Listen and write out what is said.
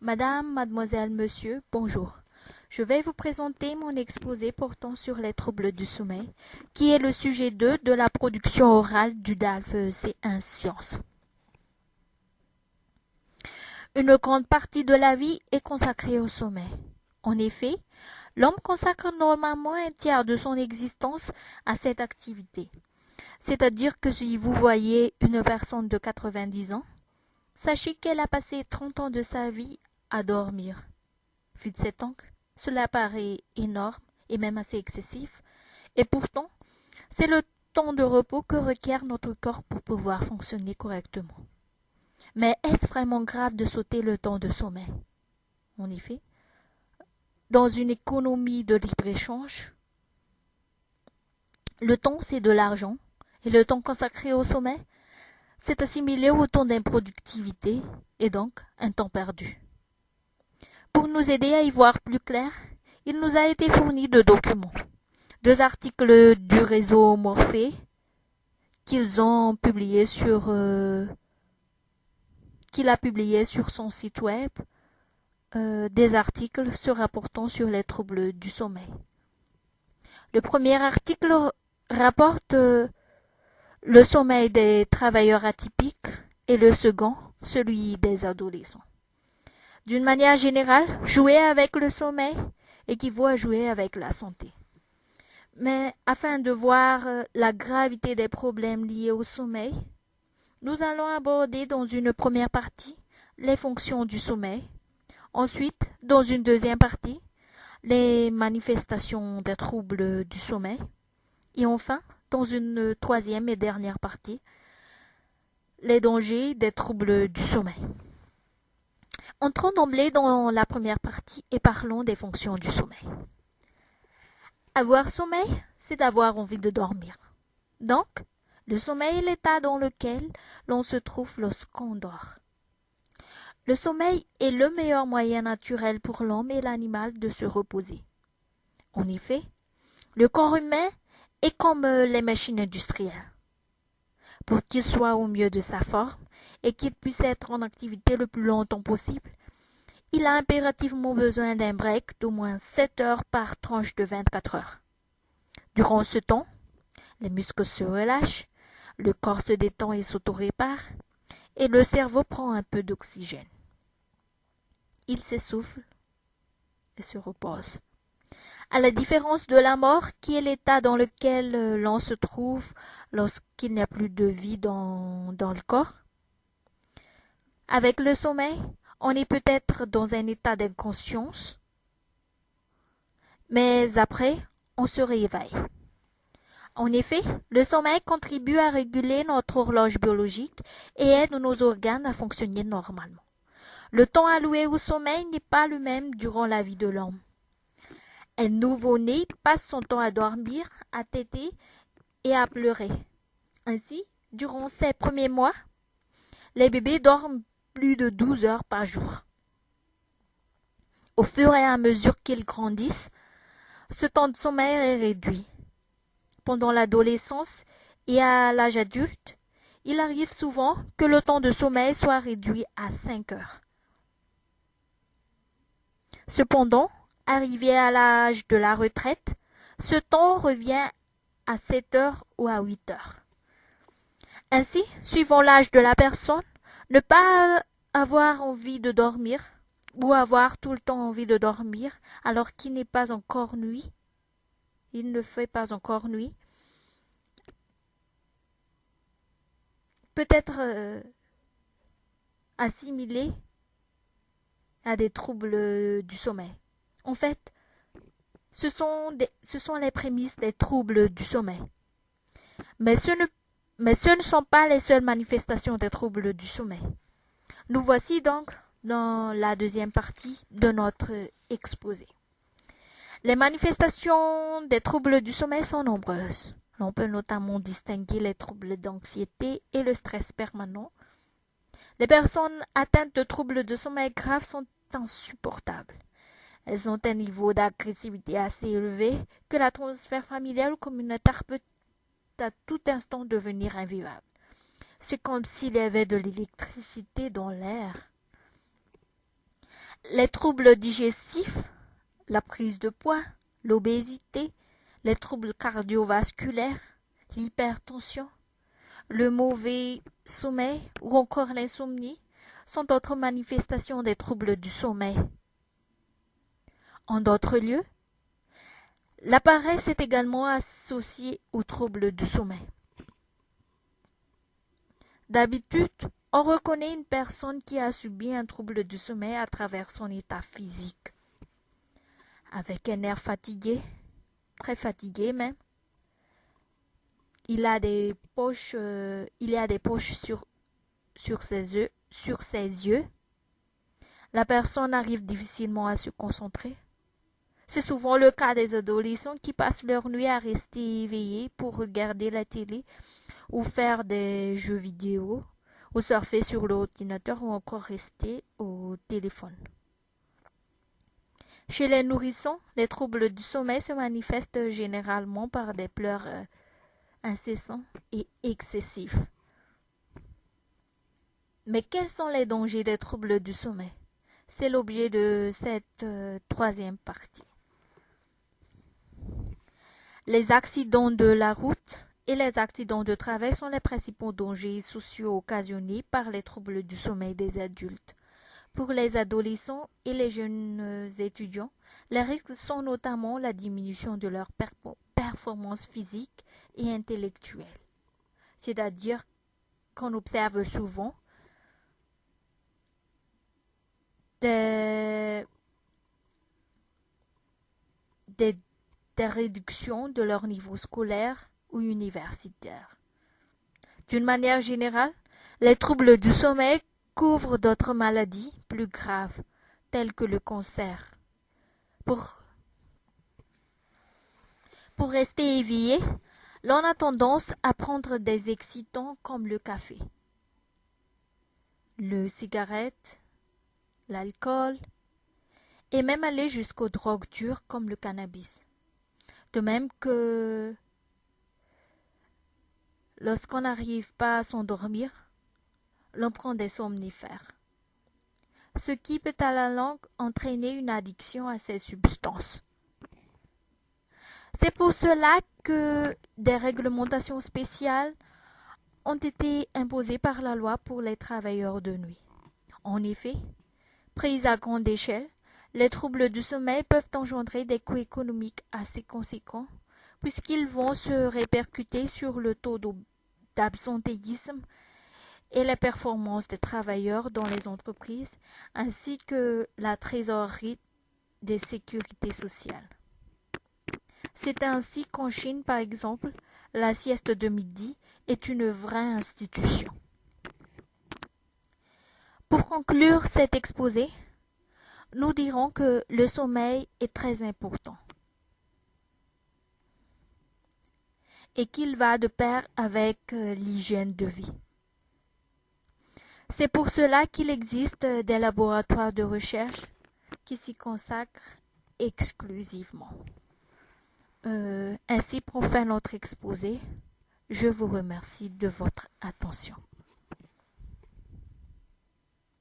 Madame, mademoiselle, monsieur, bonjour. Je vais vous présenter mon exposé portant sur les troubles du sommeil, qui est le sujet 2 de la production orale du DALF-C1 Sciences. Une grande partie de la vie est consacrée au sommeil. En effet, l'homme consacre normalement un tiers de son existence à cette activité. C'est-à-dire que si vous voyez une personne de 90 ans, sachez qu'elle a passé 30 ans de sa vie à dormir. Vu de cet angle, cela paraît énorme et même assez excessif, et pourtant, c'est le temps de repos que requiert notre corps pour pouvoir fonctionner correctement. Mais est-ce vraiment grave de sauter le temps de sommeil? En effet, dans une économie de libre-échange, le temps c'est de l'argent, et le temps consacré au sommeil, c'est assimilé au temps d'improductivité et donc un temps perdu. Pour nous aider à y voir plus clair, il nous a été fourni de documents. 2 articles du réseau Morphée qu'il a publié sur son site web, des articles se rapportant sur les troubles du sommeil. Le premier article rapporte le sommeil des travailleurs atypiques et le second, celui des adolescents. D'une manière générale, jouer avec le sommeil équivaut à jouer avec la santé. Mais afin de voir la gravité des problèmes liés au sommeil, nous allons aborder dans une première partie les fonctions du sommeil, ensuite, dans une deuxième partie, les manifestations des troubles du sommeil, et enfin, dans une troisième et dernière partie, les dangers des troubles du sommeil. Entrons d'emblée dans la première partie et parlons des fonctions du sommeil. Avoir sommeil, c'est d'avoir envie de dormir. Donc, le sommeil est l'état dans lequel l'on se trouve lorsqu'on dort. Le sommeil est le meilleur moyen naturel pour l'homme et l'animal de se reposer. En effet, le corps humain est comme les machines industrielles. Pour qu'il soit au mieux de sa forme et qu'il puisse être en activité le plus longtemps possible, il a impérativement besoin d'un break d'au moins 7 heures par tranche de 24 heures. Durant ce temps, les muscles se relâchent, le corps se détend et s'auto-répare, et le cerveau prend un peu d'oxygène. Il s'essouffle et se repose. À la différence de la mort, qui est l'état dans lequel l'on se trouve lorsqu'il n'y a plus de vie dans le corps. Avec le sommeil, on est peut-être dans un état d'inconscience, mais après, on se réveille. En effet, le sommeil contribue à réguler notre horloge biologique et aide nos organes à fonctionner normalement. Le temps alloué au sommeil n'est pas le même durant la vie de l'homme. Un nouveau-né passe son temps à dormir, à téter et à pleurer. Ainsi, durant ces premiers mois, les bébés dorment plus de 12 heures par jour. Au fur et à mesure qu'ils grandissent, ce temps de sommeil est réduit. Pendant l'adolescence et à l'âge adulte, il arrive souvent que le temps de sommeil soit réduit à 5 heures. Cependant, arrivé à l'âge de la retraite, ce temps revient à 7 heures ou à 8 heures. Ainsi, suivant l'âge de la personne, ne pas avoir envie de dormir ou avoir tout le temps envie de dormir alors qu'il n'est pas encore nuit, il ne fait pas encore nuit, peut être assimilé à des troubles du sommeil. En fait, ce sont les prémices des troubles du sommeil. Mais ce ne sont pas les seules manifestations des troubles du sommeil. Nous voici donc dans la deuxième partie de notre exposé. Les manifestations des troubles du sommeil sont nombreuses. L'on peut notamment distinguer les troubles d'anxiété et le stress permanent. Les personnes atteintes de troubles de sommeil graves sont insupportables. Elles ont un niveau d'agressivité assez élevé que l'atmosphère familiale ou communautaire peut à tout instant devenir invivable. C'est comme s'il y avait de l'électricité dans l'air. les troubles digestifs, la prise de poids, l'obésité, les troubles cardiovasculaires, l'hypertension, le mauvais sommeil ou encore l'insomnie sont d'autres manifestations des troubles du sommeil. En d'autres lieux, la paresse est également associée aux troubles du sommeil. D'habitude, on reconnaît une personne qui a subi un trouble du sommeil à travers son état physique. Avec un air fatigué, très fatigué même, il y a des poches sur ses yeux. La personne arrive difficilement à se concentrer. C'est souvent le cas des adolescents qui passent leur nuit à rester éveillés pour regarder la télé ou faire des jeux vidéo ou surfer sur l'ordinateur ou encore rester au téléphone. Chez les nourrissons, les troubles du sommeil se manifestent généralement par des pleurs incessants et excessifs. Mais quels sont les dangers des troubles du sommeil? C'est l'objet de cette troisième partie. Les accidents de la route et les accidents de travail sont les principaux dangers sociaux occasionnés par les troubles du sommeil des adultes. Pour les adolescents et les jeunes étudiants, les risques sont notamment la diminution de leur performance physique et intellectuelle. C'est-à-dire qu'on observe souvent des réductions de leur niveau scolaire ou universitaire. D'une manière générale, les troubles du sommeil couvrent d'autres maladies plus graves, telles que le cancer. Pour rester éveillé, l'on a tendance à prendre des excitants comme le café, le cigarette, l'alcool et même aller jusqu'aux drogues dures comme le cannabis. De même que lorsqu'on n'arrive pas à s'endormir, l'on prend des somnifères, ce qui peut à la longue entraîner une addiction à ces substances. C'est pour cela que des réglementations spéciales ont été imposées par la loi pour les travailleurs de nuit. En effet, prises à grande échelle, les troubles du sommeil peuvent engendrer des coûts économiques assez conséquents, puisqu'ils vont se répercuter sur le taux d'absentéisme et les performances des travailleurs dans les entreprises, ainsi que la trésorerie des sécurités sociales. C'est ainsi qu'en Chine, par exemple, la sieste de midi est une vraie institution. Pour conclure cet exposé, nous dirons que le sommeil est très important et qu'il va de pair avec l'hygiène de vie. C'est pour cela qu'il existe des laboratoires de recherche qui s'y consacrent exclusivement. Ainsi, pour faire notre exposé, je vous remercie de votre attention.